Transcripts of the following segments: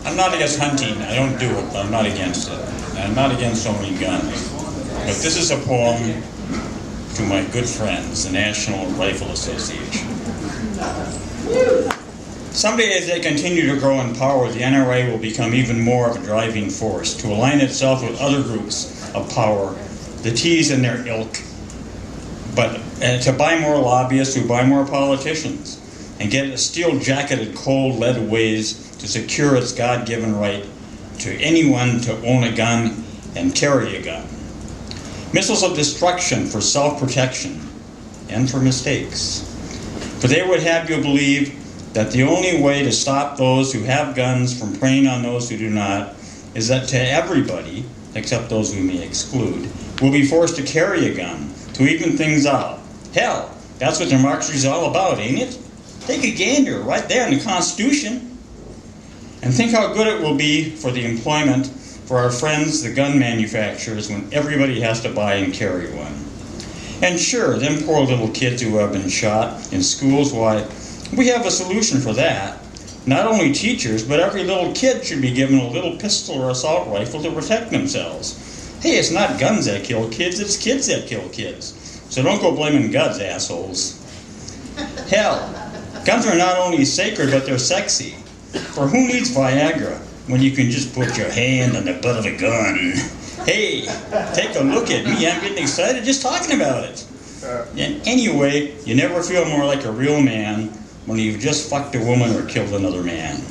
I'm not against hunting. I don't do it, but I'm not against it. I'm not against owning guns. But this is a poem to my good friends, the National Rifle Association. Someday, as they continue to grow in power, the NRA will become even more of a driving force to align itself with other groups of power, the T's in their ilk, but to buy more lobbyists who buy more politicians, and get it steel-jacketed, cold lead ways to secure its God-given right to anyone to own a gun and carry a gun. Missiles of destruction for self-protection and for mistakes. For they would have you believe that the only way to stop those who have guns from preying on those who do not is that to everybody, except those we may exclude, will be forced to carry a gun to even things out. Hell, that's what democracy is all about, ain't it? Take a gander right there in the Constitution. And think how good it will be for the employment for our friends, the gun manufacturers, when everybody has to buy and carry one. And sure, them poor little kids who have been shot in schools, why, we have a solution for that. Not only teachers, but every little kid should be given a little pistol or assault rifle to protect themselves. Hey, it's not guns that kill kids, it's kids that kill kids. So don't go blaming guns, assholes. Hell, guns are not only sacred, but they're sexy. For who needs Viagra when you can just put your hand on the butt of a gun? Hey, take a look at me, I'm getting excited just talking about it. And anyway, you never feel more like a real man when you've just fucked a woman or killed another man.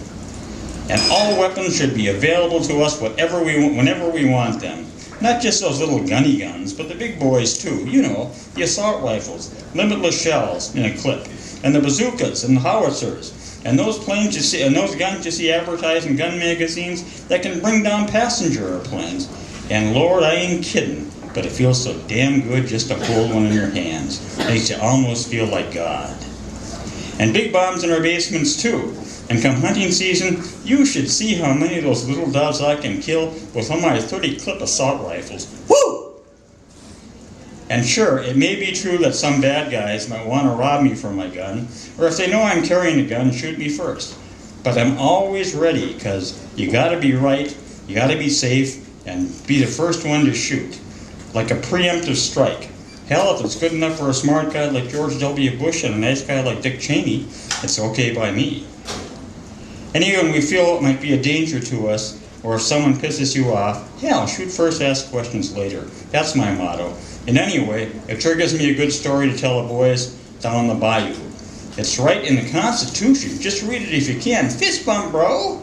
And all weapons should be available to us whenever we want them. Not just those little gunny guns, but the big boys too. You know, the assault rifles, limitless shells in a clip, and the bazookas and the howitzers, and those planes you see, and those guns you see advertised in gun magazines that can bring down passenger airplanes. And Lord, I ain't kidding, but it feels so damn good just to hold one in your hands. Makes you almost feel like God. And big bombs in our basements too. And come hunting season, you should see how many of those little doves I can kill with one of my 30 clip assault rifles. Woo! And sure, it may be true that some bad guys might want to rob me for my gun, or if they know I'm carrying a gun, shoot me first. But I'm always ready, because you gotta be right, you gotta be safe, and be the first one to shoot. Like a preemptive strike. Hell, if it's good enough for a smart guy like George W. Bush and a nice guy like Dick Cheney, it's okay by me. And even when we feel it might be a danger to us, or if someone pisses you off, hell, shoot first, ask questions later. That's my motto. And anyway, it triggers me a good story to tell the boys down the bayou. It's right in the Constitution. Just read it if you can. Fist bump, bro!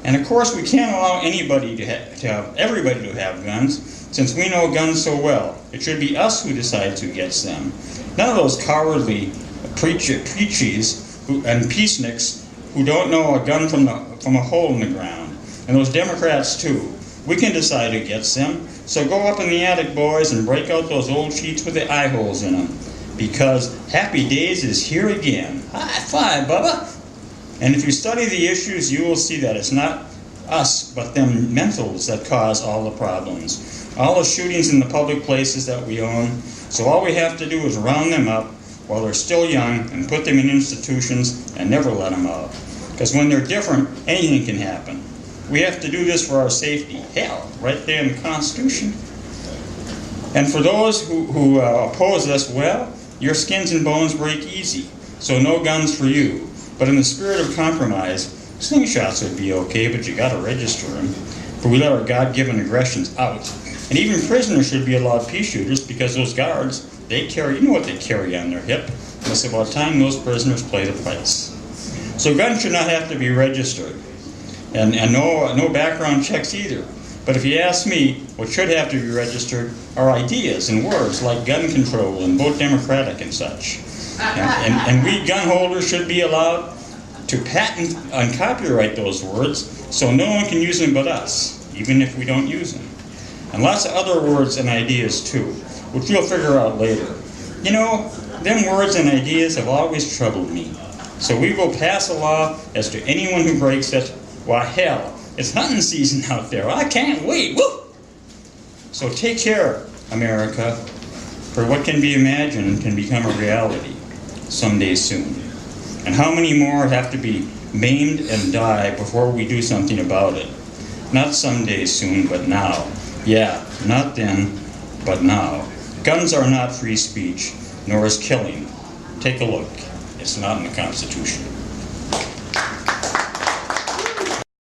And of course, we can't allow anybody everybody to have guns, since we know guns so well. It should be us who decides who gets them. None of those cowardly preachies and peaceniks who don't know a gun from a hole in the ground. And those Democrats too. We can decide who gets them. So go up in the attic, boys, and break out those old sheets with the eye holes in them. Because Happy Days is here again. High five, Bubba! And if you study the issues, you will see that it's not us, but them mentals that cause all the problems. All the shootings in the public places that we own. So all we have to do is round them up while they're still young and put them in institutions and never let them out. Because when they're different, anything can happen. We have to do this for our safety. Hell, right there in the Constitution. And for those who oppose this, well, your skins and bones break easy. So no guns for you. But in the spirit of compromise, slingshots would be okay, but you gotta register them. For we let our God-given aggressions out. And even prisoners should be allowed pea shooters, because those guards, they carry, you know what they carry on their hip. And it's about time those prisoners pay the price. So guns should not have to be registered. And no background checks either. But if you ask me, what should have to be registered are ideas and words like gun control and vote Democratic and such. And we gun holders should be allowed to patent and copyright those words so no one can use them but us, even if we don't use them. And lots of other words and ideas too, which we'll figure out later. You know, them words and ideas have always troubled me. So we will pass a law as to anyone who breaks it. Why, hell, it's hunting season out there. I can't wait. Woo! So take care, America, for what can be imagined can become a reality someday soon. And how many more have to be maimed and die before we do something about it. Not someday soon, but now. Yeah, not then, but now. Guns are not free speech, nor is killing. Take a look. It's not in the Constitution.